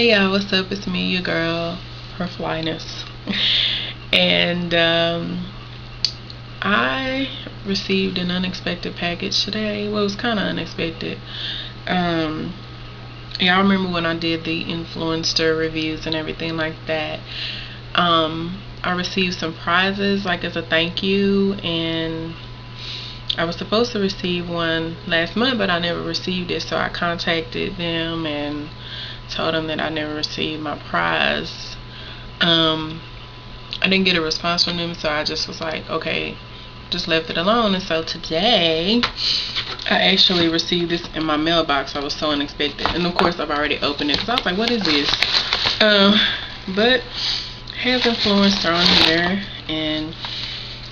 Hey y'all, what's up? It's me, your girl, her flyness. And I received an unexpected package today. Well, it was kind of unexpected. Um, y'all remember when I did the Influenster reviews and everything like that? I received some prizes like as a thank you, and I was supposed to receive one last month, but I never received it. So I contacted them and told them that I never received my prize. I didn't get a response from them, so I just was like, okay, just left it alone. And so today I actually received this in my mailbox. I was so unexpected, and of course I've already opened it because I was like, what is this? But it has Influencer on here, and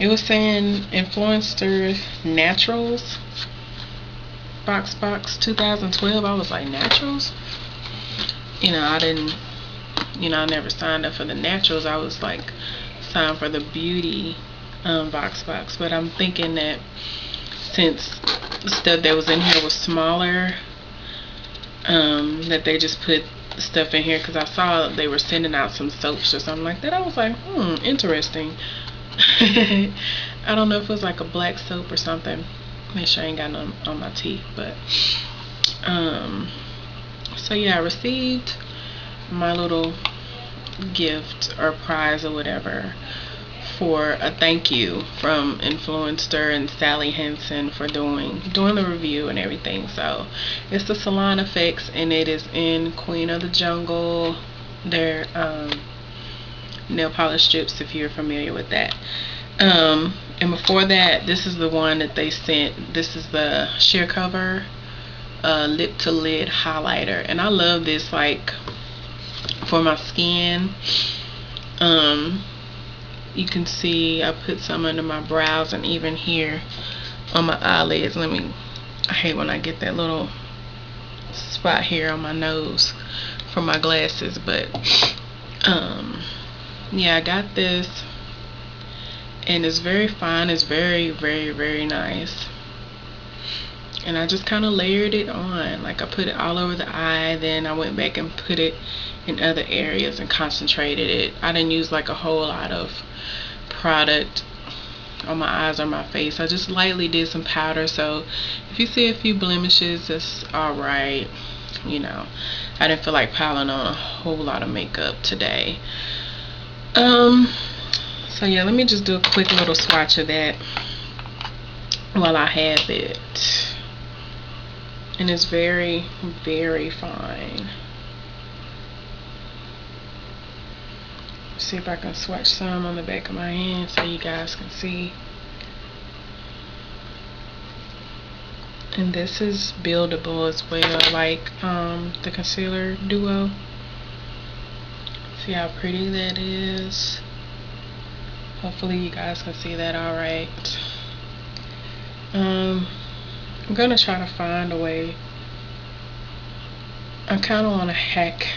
it was saying Influencer Naturals box 2012. I was like, naturals? I never signed up for the naturals. I was like signed for the beauty box. But I'm thinking that since the stuff that was in here was smaller, that they just put stuff in here, because I saw they were sending out some soaps or something like that. I was like, interesting. I don't know if it was like a black soap or something. Make sure I ain't got none on my teeth. But so yeah, I received my little gift or prize or whatever for a thank you from Influencer and Sally Hansen for doing the review and everything. So it's the Salon Effects, and it is in Queen of the Jungle. Their nail polish strips, if you're familiar with that. And before that, this is the one that they sent. This is the sheer cover lip to lid highlighter, and I love this, like, for my skin. You can see I put some under my brows and even here on my eyelids. I hate when I get that little spot here on my nose from my glasses. But yeah, I got this, and it's very fine. It's very, very, very nice. And I just kind of layered it on. Like, I put it all over the eye, then I went back and put it in other areas and concentrated it. I didn't use like a whole lot of product on my eyes or my face. I just lightly did some powder, so if you see a few blemishes, it's alright. I didn't feel like piling on a whole lot of makeup today. So yeah, let me just do a quick little swatch of that while I have it. And it's very, very fine. See if I can swatch some on the back of my hand so you guys can see. And this is buildable as well, like the concealer duo. See how pretty that is. Hopefully you guys can see that alright. I'm gonna try to find a way. I kind of want to hack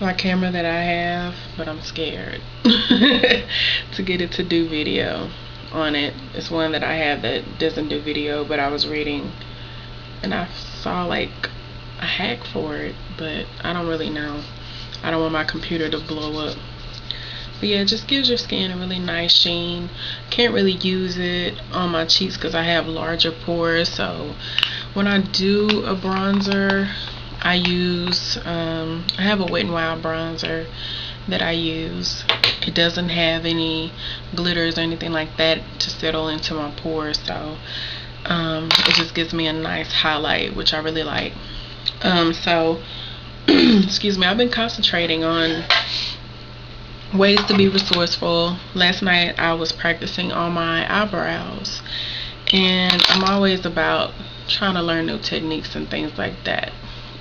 my camera that I have, but I'm scared to get it to do video on it. It's one that I have that doesn't do video, but I was reading and I saw like a hack for it, but I don't really know. I don't want my computer to blow up. But yeah, it just gives your skin a really nice sheen. Can't really use it on my cheeks because I have larger pores. So when I do a bronzer, I use, I have a Wet n Wild bronzer that I use. It doesn't have any glitters or anything like that to settle into my pores. So it just gives me a nice highlight, which I really like. So excuse me, I've been concentrating on ways to be resourceful. Last night I was practicing on my eyebrows, and I'm always about trying to learn new techniques and things like that.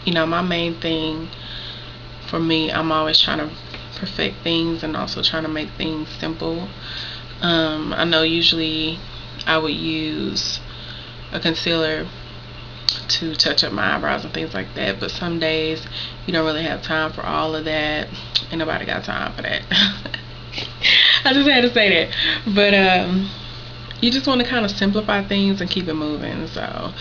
My main thing for me, I'm always trying to perfect things and also trying to make things simple. I know usually I would use a concealer to touch up my eyebrows and things like that, but some days you don't really have time for all of that. Ain't nobody got time for that. I just had to say that. But you just want to kind of simplify things and keep it moving. So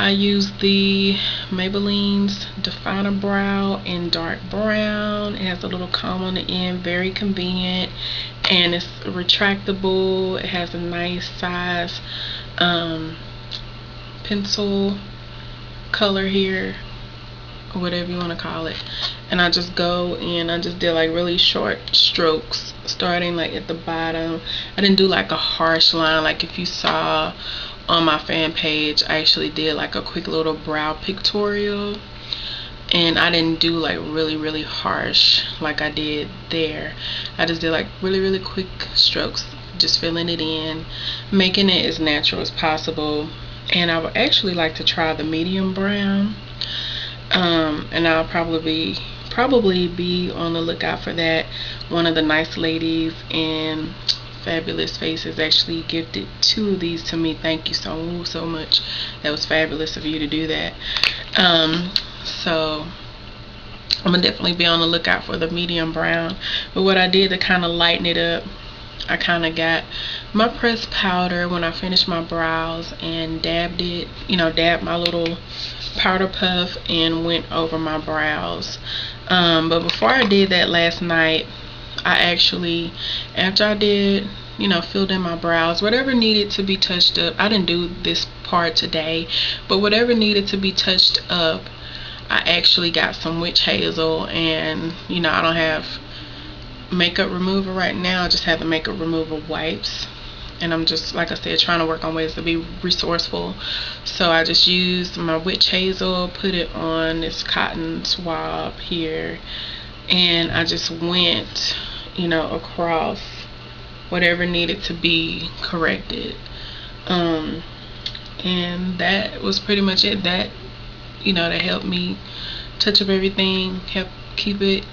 I use the Maybelline's Definer Brow in dark brown. It has a little comb on the end, very convenient, and it's retractable. It has a nice size pencil color here, or whatever you want to call it. And I just go in, I just did like really short strokes starting like at the bottom. I didn't do like a harsh line. Like if you saw on my fan page, I actually did like a quick little brow pictorial, and I didn't do like really harsh like I did there. I just did like really quick strokes, just filling it in, making it as natural as possible. And I would actually like to try the medium brown, and I'll probably be on the lookout for that. One of the nice ladies in Fabulous Faces actually gifted 2 of these to me. Thank you so much. That was fabulous of you to do that. So I'm gonna definitely be on the lookout for the medium brown. But what I did to kind of lighten it up, I kind of got my pressed powder when I finished my brows and dabbed it, dabbed my little powder puff and went over my brows. But before I did that last night, I actually, after I did, filled in my brows, whatever needed to be touched up. I didn't do this part today, but whatever needed to be touched up, I actually got some witch hazel. And I don't have makeup remover right now. I just have the makeup remover wipes, and I'm just, like I said, trying to work on ways to be resourceful. So I just used my witch hazel, put it on this cotton swab here, and I just went across whatever needed to be corrected. And that was pretty much it. That that helped me touch up everything, help keep it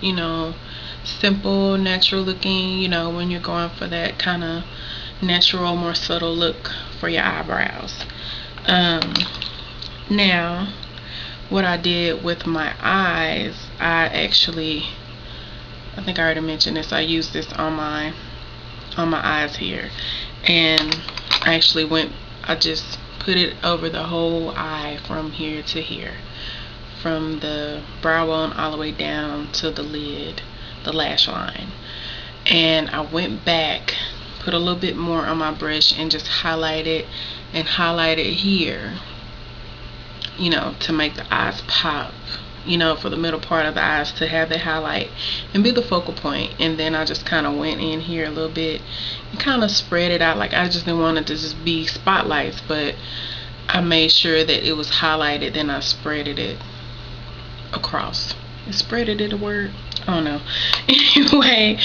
simple, natural looking, when you're going for that kind of natural, more subtle look for your eyebrows. Now what I did with my eyes, I think I already mentioned this. I used this on my eyes here, and I just put it over the whole eye from here to here, from the brow bone all the way down to the lid, the lash line. And I went back, put a little bit more on my brush, and just highlighted here, to make the eyes pop, for the middle part of the eyes to have the highlight and be the focal point. And then I just kind of went in here a little bit and kind of spread it out. Like, I just didn't want it to just be spotlights, but I made sure that it was highlighted. Then I spreaded it across. Is spreaded it a word? I don't know. Anyway,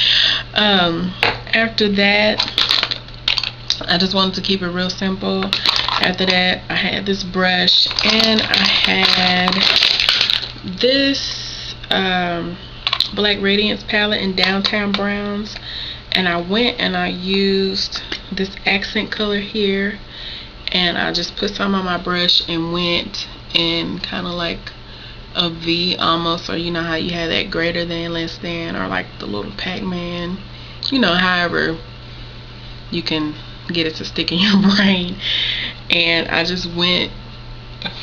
after that, I just wanted to keep it real simple. After that, I had this brush, and I had this Black Radiance palette in Downtown Browns, and I went and I used this accent color here, and I just put some on my brush and went in kind of like a V almost, or how you have that greater than, less than, or like the little Pac-Man, however you can get it to stick in your brain. And I just went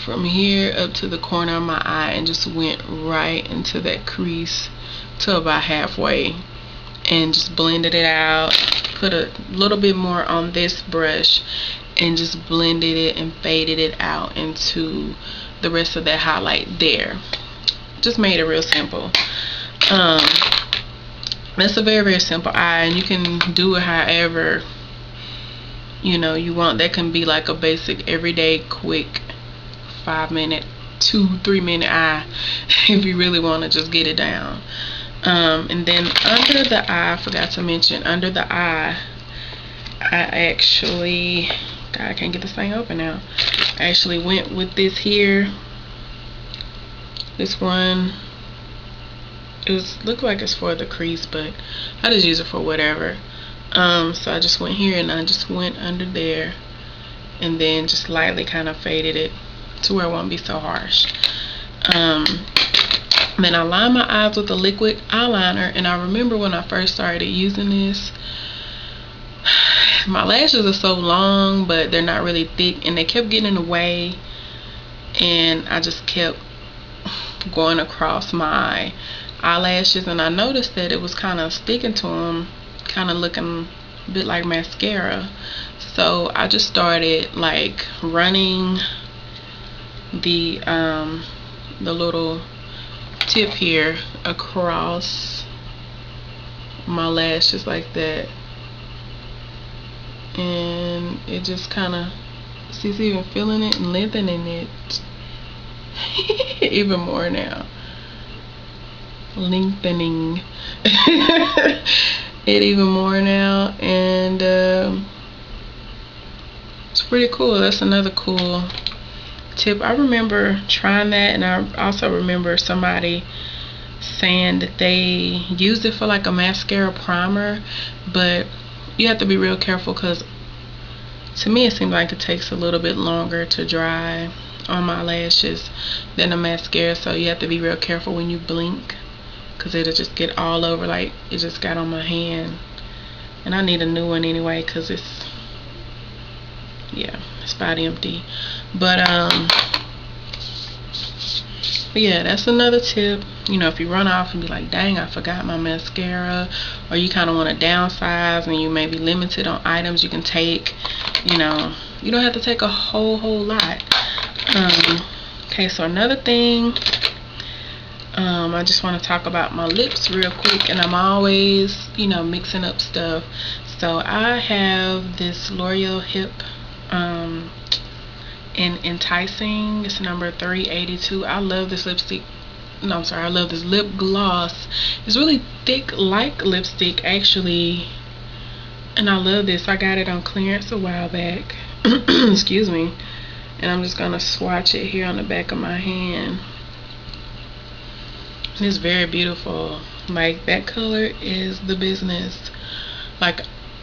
from here up to the corner of my eye and just went right into that crease to about halfway, and just blended it out. Put a little bit more on this brush and just blended it and faded it out into the rest of that highlight there. Just made it real simple. That's a very simple eye, and you can do it however you want. That can be like a basic everyday quick 5-minute, 2-3 minute eye if you really want to just get it down. And then under the eye, I forgot to mention, under the eye, I actually, God, I can't get this thing open now. I actually went with this here. This one, looked like it's for the crease, but I just use it for whatever. So I just went here and I just went under there, and then just lightly kind of faded it to where it won't be so harsh. Then I lined my eyes with a liquid eyeliner, and I remember when I first started using this, my lashes are so long, but they're not really thick, and they kept getting in the way, and I just kept going across my eyelashes, and I noticed that it was kind of sticking to them, kind of looking a bit like mascara. So I just started like running the little tip here across my lashes like that, and it just kind of, she's even feeling it and lengthening it even more now, lengthening it even more now, and it's pretty cool. That's another cool tip. I remember trying that, and I also remember somebody saying that they used it for like a mascara primer, but you have to be real careful, because to me it seems like it takes a little bit longer to dry on my lashes than a mascara, so you have to be real careful when you blink, because it'll just get all over like it just got on my hand. And I need a new one anyway, because it's, yeah, it's about empty. But yeah, that's another tip. You know, if you run off and be like, dang, I forgot my mascara, or you kind of want to downsize and you may be limited on items you can take, you know, you don't have to take a whole lot. Okay, so another thing, I just want to talk about my lips real quick, and I'm always, you know, mixing up stuff. So I have this L'Oreal Hip in Enticing. It's number 382. I love this lipstick. No, I'm sorry, I love this lip gloss. It's really thick like lipstick actually, and I love this. I got it on clearance a while back. Excuse me. And I'm just gonna swatch it here on the back of my hand. And it's very beautiful. Like, that color is the business. Like,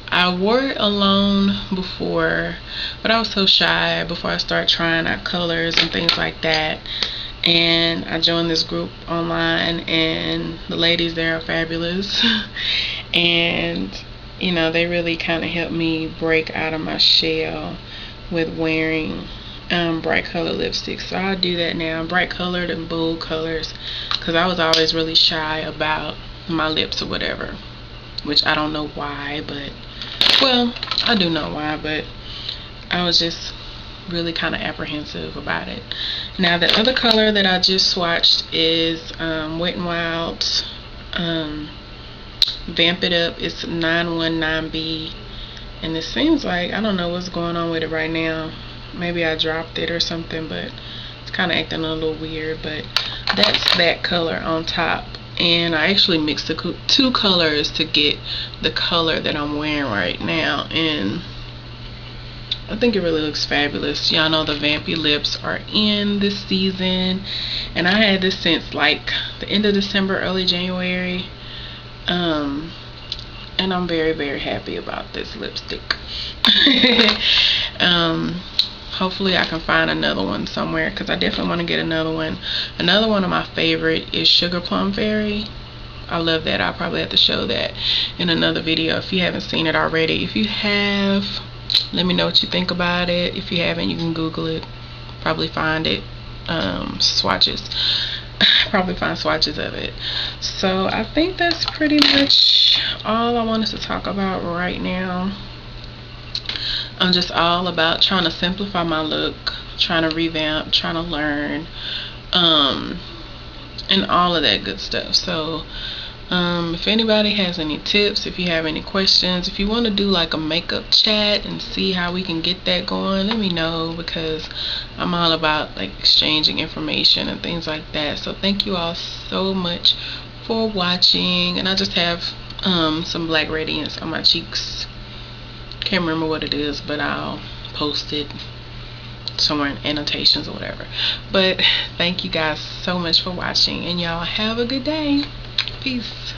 I wore it alone before, but I was so shy before I started trying out colors and things like that. And I joined this group online, and the ladies there are fabulous. And you know, they really kind of helped me break out of my shell with wearing bright color lipsticks. So I do that now, bright colored and bold colors, because I was always really shy about my lips or whatever, which I don't know why, but, well, I do know why, but I was just really kind of apprehensive about it. Now the other color that I just swatched is Wet n Wild's Vamp It Up. It's 919B, and it seems like, I don't know what's going on with it right now. Maybe I dropped it or something, but it's kind of acting a little weird. But that's that color on top, and I actually mixed the two colors to get the color that I'm wearing right now, and I think it really looks fabulous. Y'all know the Vampy lips are in this season, and I had this since like the end of December, early January, and I'm very happy about this lipstick. Hopefully I can find another one somewhere, because I definitely want to get another one. Another one of my favorite is Sugar Plum Fairy. I love that. I'll probably have to show that in another video if you haven't seen it already. If you have, let me know what you think about it. If you haven't, you can Google it, probably find it. Swatches, probably find swatches of it. So I think that's pretty much all I wanted to talk about right now. I'm just all about trying to simplify my look, trying to revamp, trying to learn, and all of that good stuff. So if anybody has any tips, if you have any questions, if you want to do like a makeup chat and see how we can get that going, let me know, because I'm all about like exchanging information and things like that. So thank you all so much for watching, and I just have some black radiance on my cheeks. Can't remember what it is, but I'll post it somewhere in annotations or whatever. But thank you guys so much for watching, and y'all have a good day. Peace.